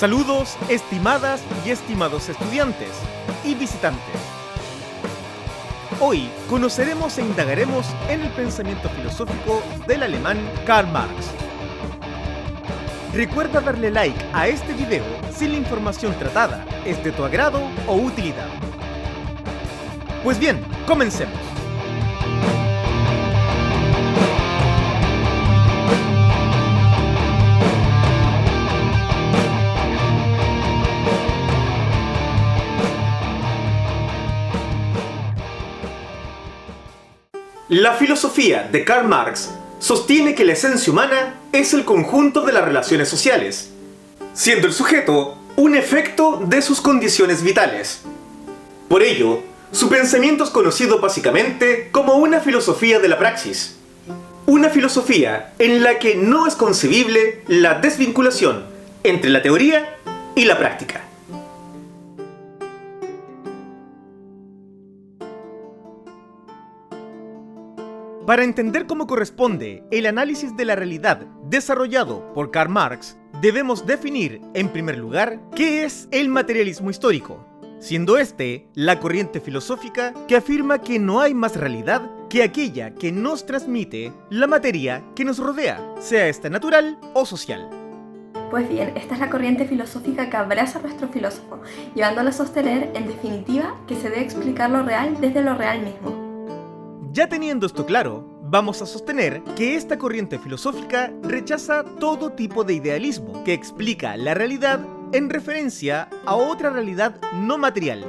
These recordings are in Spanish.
Saludos, estimadas y estimados estudiantes y visitantes. Hoy conoceremos e indagaremos en el pensamiento filosófico del alemán Karl Marx. Recuerda darle like a este video si la información tratada es de tu agrado o utilidad. Pues bien, comencemos. La filosofía de Karl Marx sostiene que la esencia humana es el conjunto de las relaciones sociales, siendo el sujeto un efecto de sus condiciones vitales. Por ello, su pensamiento es conocido básicamente como una filosofía de la praxis, una filosofía en la que no es concebible la desvinculación entre la teoría y la práctica. Para entender cómo corresponde el análisis de la realidad desarrollado por Karl Marx, debemos definir, en primer lugar, qué es el materialismo histórico, siendo este la corriente filosófica que afirma que no hay más realidad que aquella que nos transmite la materia que nos rodea, sea esta natural o social. Pues bien, esta es la corriente filosófica que abraza a nuestro filósofo, llevándolo a sostener, en definitiva, que se debe explicar lo real desde lo real mismo. Ya teniendo esto claro, vamos a sostener que esta corriente filosófica rechaza todo tipo de idealismo que explica la realidad en referencia a otra realidad no material,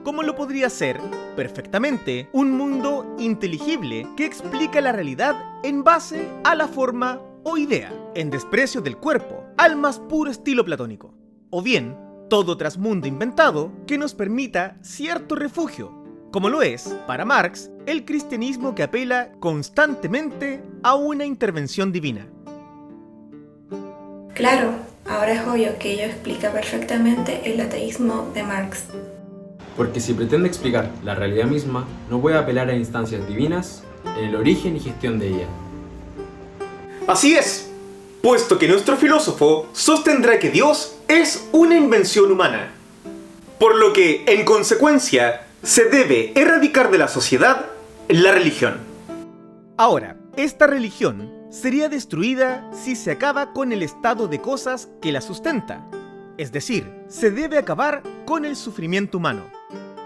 como lo podría ser, perfectamente, un mundo inteligible que explica la realidad en base a la forma o idea, en desprecio del cuerpo, al más puro estilo platónico, o bien, todo trasmundo inventado que nos permita cierto refugio, como lo es, para Marx, el cristianismo que apela constantemente a una intervención divina. Claro, ahora es obvio que ello explica perfectamente el ateísmo de Marx. Porque si pretende explicar la realidad misma, no puede apelar a instancias divinas en el origen y gestión de ella. Así es, puesto que nuestro filósofo sostendrá que Dios es una invención humana, por lo que, en consecuencia, se debe erradicar de la sociedad la religión. Ahora, esta religión sería destruida si se acaba con el estado de cosas que la sustenta. Es decir, se debe acabar con el sufrimiento humano,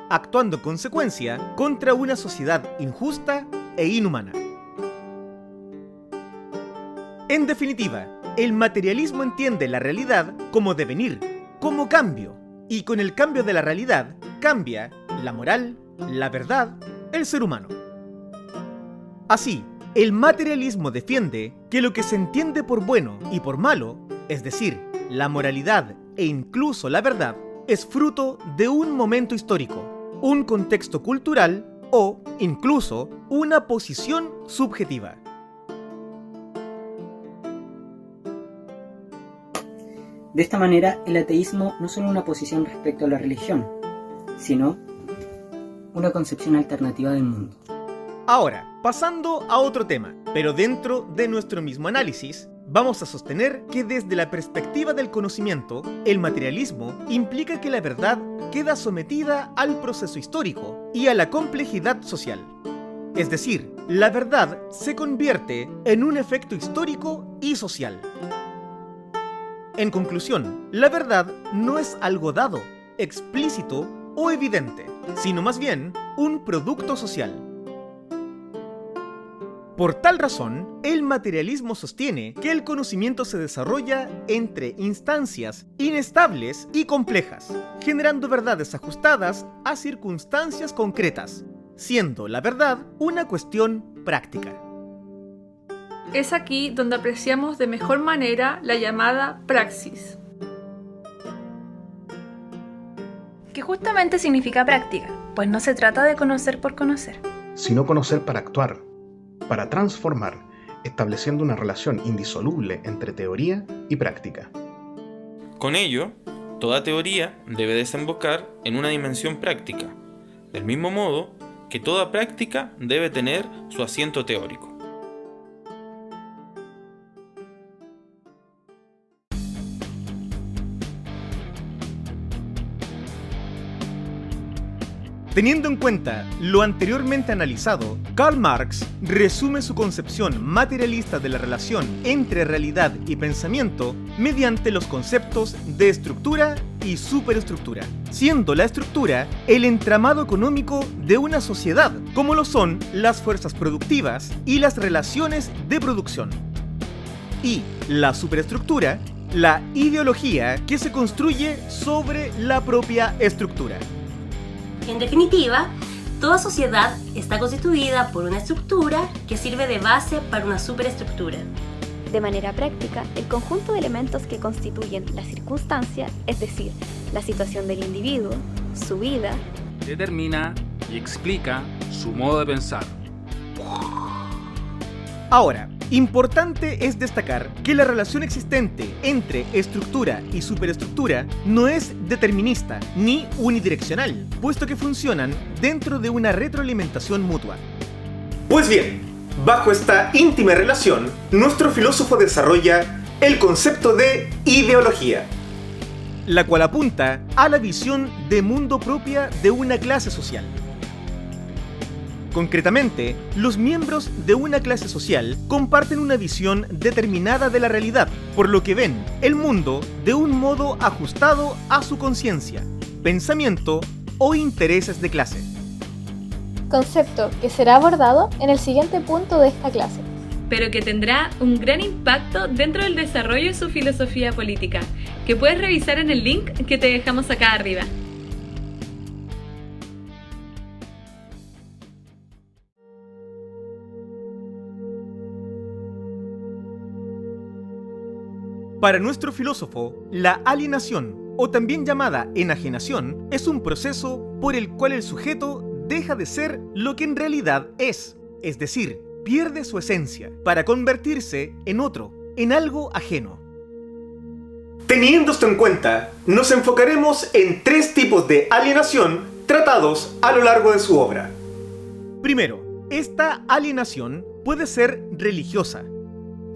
actuando en consecuencia contra una sociedad injusta e inhumana. En definitiva, el materialismo entiende la realidad como devenir, como cambio, y con el cambio de la realidad cambia la moral, la verdad, el ser humano. Así, el materialismo defiende que lo que se entiende por bueno y por malo, es decir, la moralidad e incluso la verdad, es fruto de un momento histórico, un contexto cultural o, incluso, una posición subjetiva. De esta manera, el ateísmo no es solo una posición respecto a la religión, sino una concepción alternativa del mundo. Ahora, pasando a otro tema, pero dentro de nuestro mismo análisis, vamos a sostener que desde la perspectiva del conocimiento, el materialismo implica que la verdad queda sometida al proceso histórico y a la complejidad social. Es decir, la verdad se convierte en un efecto histórico y social. En conclusión, la verdad no es algo dado, explícito o evidente, sino más bien un producto social. Por tal razón, el materialismo sostiene que el conocimiento se desarrolla entre instancias inestables y complejas, generando verdades ajustadas a circunstancias concretas, siendo la verdad una cuestión práctica. Es aquí donde apreciamos de mejor manera la llamada praxis, que justamente significa práctica, pues no se trata de conocer por conocer, sino conocer para actuar, para transformar, estableciendo una relación indisoluble entre teoría y práctica. Con ello, toda teoría debe desembocar en una dimensión práctica, del mismo modo que toda práctica debe tener su asiento teórico. Teniendo en cuenta lo anteriormente analizado, Karl Marx resume su concepción materialista de la relación entre realidad y pensamiento mediante los conceptos de estructura y superestructura, siendo la estructura el entramado económico de una sociedad, como lo son las fuerzas productivas y las relaciones de producción. Y la superestructura, la ideología que se construye sobre la propia estructura. En definitiva, toda sociedad está constituida por una estructura que sirve de base para una superestructura. De manera práctica, el conjunto de elementos que constituyen la circunstancia, es decir, la situación del individuo, su vida, determina y explica su modo de pensar. Ahora, importante es destacar que la relación existente entre estructura y superestructura no es determinista ni unidireccional, puesto que funcionan dentro de una retroalimentación mutua. Pues bien, bajo esta íntima relación, nuestro filósofo desarrolla el concepto de ideología, la cual apunta a la visión de mundo propia de una clase social. Concretamente, los miembros de una clase social comparten una visión determinada de la realidad, por lo que ven el mundo de un modo ajustado a su conciencia, pensamiento o intereses de clase. Concepto que será abordado en el siguiente punto de esta clase, pero que tendrá un gran impacto dentro del desarrollo de su filosofía política, que puedes revisar en el link que te dejamos acá arriba. Para nuestro filósofo, la alienación, o también llamada enajenación, es un proceso por el cual el sujeto deja de ser lo que en realidad es decir, pierde su esencia para convertirse en otro, en algo ajeno. Teniendo esto en cuenta, nos enfocaremos en 3 tipos de alienación tratados a lo largo de su obra. Primero, esta alienación puede ser religiosa,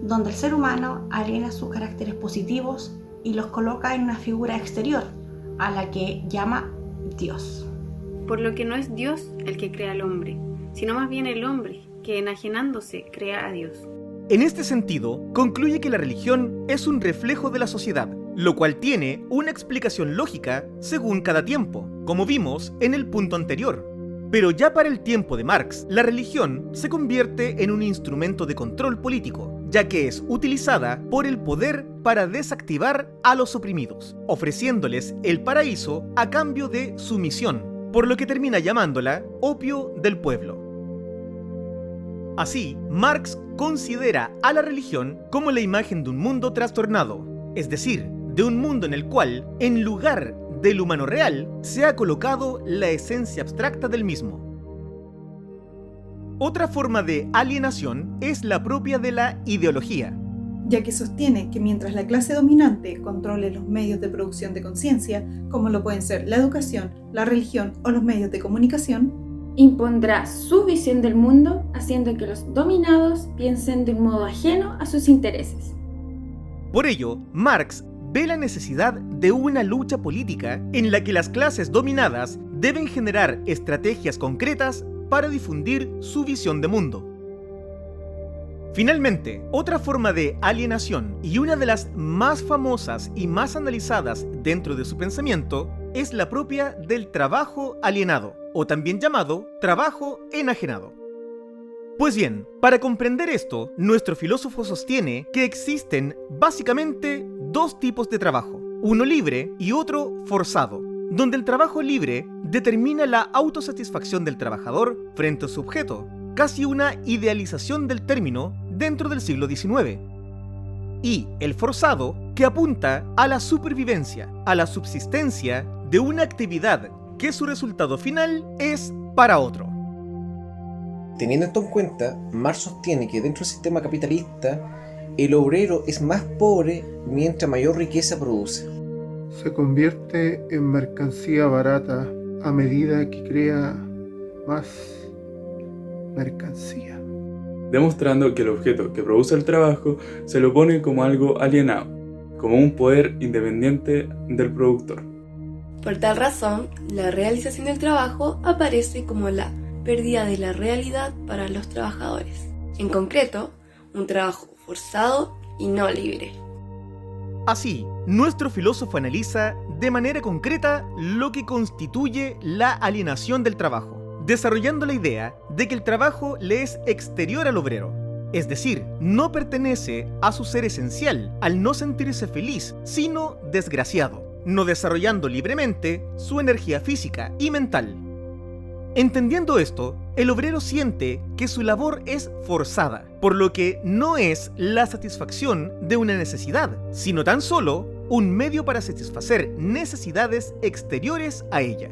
donde el ser humano aliena sus caracteres positivos y los coloca en una figura exterior, a la que llama Dios. Por lo que no es Dios el que crea al hombre, sino más bien el hombre, que enajenándose crea a Dios. En este sentido, concluye que la religión es un reflejo de la sociedad, lo cual tiene una explicación lógica según cada tiempo, como vimos en el punto anterior. Pero ya para el tiempo de Marx, la religión se convierte en un instrumento de control político, ya que es utilizada por el poder para desactivar a los oprimidos, ofreciéndoles el paraíso a cambio de sumisión, por lo que termina llamándola opio del pueblo. Así, Marx considera a la religión como la imagen de un mundo trastornado, es decir, de un mundo en el cual, en lugar del humano real, se ha colocado la esencia abstracta del mismo. Otra forma de alienación es la propia de la ideología, ya que sostiene que mientras la clase dominante controle los medios de producción de conciencia, como lo pueden ser la educación, la religión o los medios de comunicación, impondrá su visión del mundo, haciendo que los dominados piensen de un modo ajeno a sus intereses. Por ello, Marx ve la necesidad de una lucha política en la que las clases dominadas deben generar estrategias concretas para difundir su visión de mundo. Finalmente, otra forma de alienación, y una de las más famosas y más analizadas dentro de su pensamiento, es la propia del trabajo alienado, o también llamado trabajo enajenado. Pues bien, para comprender esto, nuestro filósofo sostiene que existen básicamente 2 tipos de trabajo, uno libre y otro forzado, donde el trabajo libre determina la autosatisfacción del trabajador frente a su objeto, casi una idealización del término dentro del siglo XIX. Y el forzado, que apunta a la supervivencia, a la subsistencia de una actividad que su resultado final es para otro. Teniendo esto en cuenta, Marx sostiene que dentro del sistema capitalista, el obrero es más pobre mientras mayor riqueza produce. Se convierte en mercancía barata a medida que crea más mercancía. Demostrando que el objeto que produce el trabajo se lo pone como algo alienado, como un poder independiente del productor. Por tal razón, la realización del trabajo aparece como la pérdida de la realidad para los trabajadores. En concreto, un trabajo forzado y no libre. Así, nuestro filósofo analiza de manera concreta lo que constituye la alienación del trabajo, desarrollando la idea de que el trabajo le es exterior al obrero, es decir, no pertenece a su ser esencial al no sentirse feliz, sino desgraciado, no desarrollando libremente su energía física y mental. Entendiendo esto, el obrero siente que su labor es forzada, por lo que no es la satisfacción de una necesidad, sino tan solo un medio para satisfacer necesidades exteriores a ella.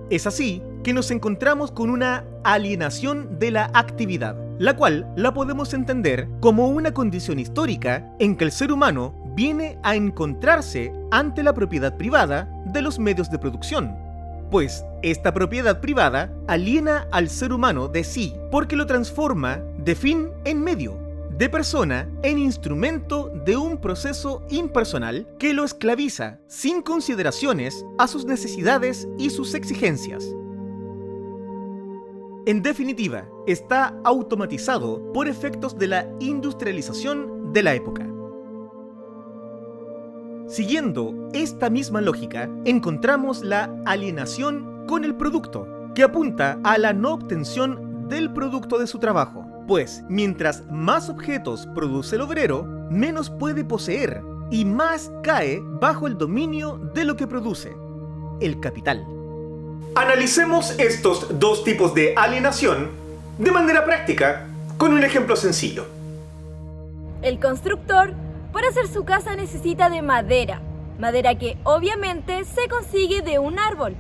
Es así que nos encontramos con una alienación de la actividad, la cual la podemos entender como una condición histórica en que el ser humano viene a encontrarse ante la propiedad privada de los medios de producción, pues esta propiedad privada aliena al ser humano de sí porque lo transforma de fin en medio, de persona en instrumento de un proceso impersonal que lo esclaviza sin consideraciones a sus necesidades y sus exigencias. En definitiva, está automatizado por efectos de la industrialización de la época. Siguiendo esta misma lógica, encontramos la alienación con el producto, que apunta a la no obtención del producto de su trabajo, pues mientras más objetos produce el obrero, menos puede poseer y más cae bajo el dominio de lo que produce, el capital. Analicemos estos dos tipos de alienación de manera práctica con un ejemplo sencillo. El constructor, para hacer su casa, necesita de madera que obviamente se consigue de un árbol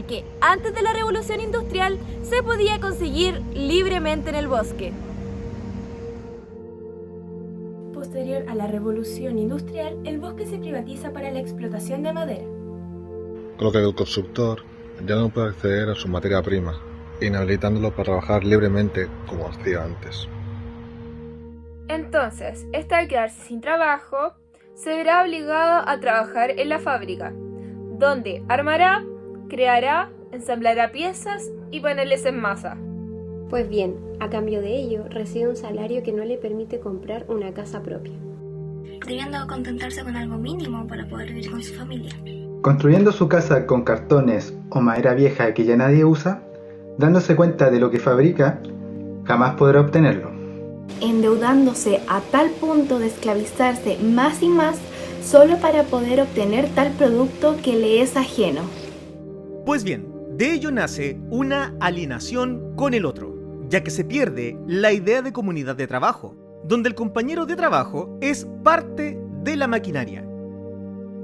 que antes de la revolución industrial se podía conseguir libremente en el bosque. Posterior a la revolución industrial, el bosque se privatiza para la explotación de madera, con lo que el constructor ya no puede acceder a su materia prima, inhabilitándolo para trabajar libremente como hacía antes. Entonces, al quedarse sin trabajo, se verá obligado a trabajar en la fábrica, donde armará, creará, ensamblará piezas y ponerles en masa. Pues bien, a cambio de ello, recibe un salario que no le permite comprar una casa propia, debiendo contentarse con algo mínimo para poder vivir con su familia. Construyendo su casa con cartones o madera vieja que ya nadie usa, dándose cuenta de lo que fabrica, jamás podrá obtenerlo. Endeudándose a tal punto de esclavizarse más y más solo para poder obtener tal producto que le es ajeno. Pues bien, de ello nace una alienación con el otro, ya que se pierde la idea de comunidad de trabajo, donde el compañero de trabajo es parte de la maquinaria.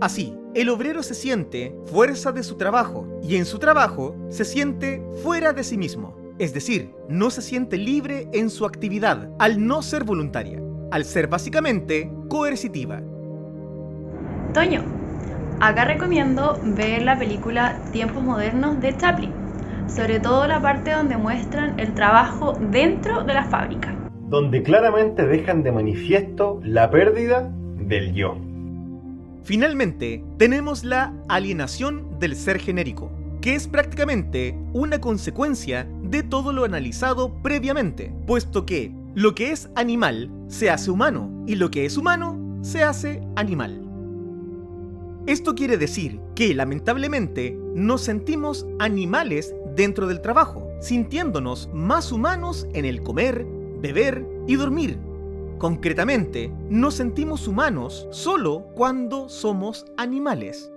Así, el obrero se siente fuerza de su trabajo y en su trabajo se siente fuera de sí mismo. Es decir, no se siente libre en su actividad al no ser voluntaria, al ser básicamente coercitiva. Toño, acá recomiendo ver la película Tiempos Modernos de Chaplin, sobre todo la parte donde muestran el trabajo dentro de la fábrica, donde claramente dejan de manifiesto la pérdida del yo. Finalmente, tenemos la alienación del ser genérico, que es prácticamente una consecuencia de todo lo analizado previamente, puesto que lo que es animal se hace humano y lo que es humano se hace animal. Esto quiere decir que, lamentablemente, nos sentimos animales dentro del trabajo, sintiéndonos más humanos en el comer, beber y dormir. Concretamente, nos sentimos humanos solo cuando somos animales.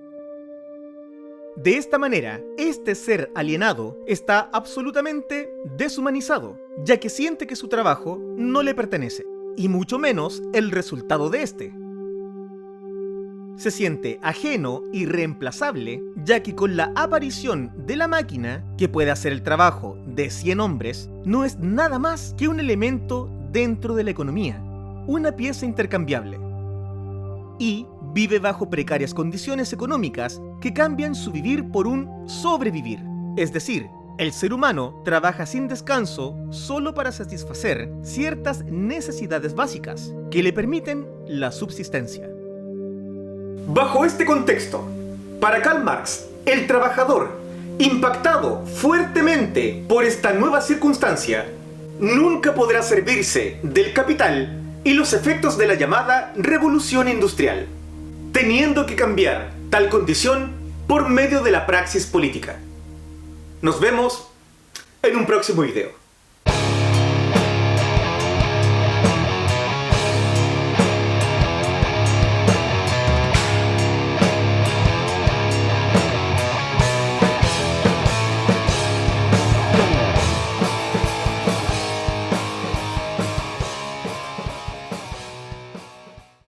De esta manera, este ser alienado está absolutamente deshumanizado, ya que siente que su trabajo no le pertenece, y mucho menos el resultado de este. Se siente ajeno y reemplazable, ya que con la aparición de la máquina, que puede hacer el trabajo de 100 hombres, no es nada más que un elemento dentro de la economía, una pieza intercambiable. Y vive bajo precarias condiciones económicas que cambian su vivir por un sobrevivir. Es decir, el ser humano trabaja sin descanso solo para satisfacer ciertas necesidades básicas que le permiten la subsistencia. Bajo este contexto, Para Karl Marx, el trabajador, impactado fuertemente por esta nueva circunstancia, nunca podrá servirse del capital y los efectos de la llamada revolución industrial, teniendo que cambiar tal condición por medio de la praxis política. Nos vemos en un próximo video.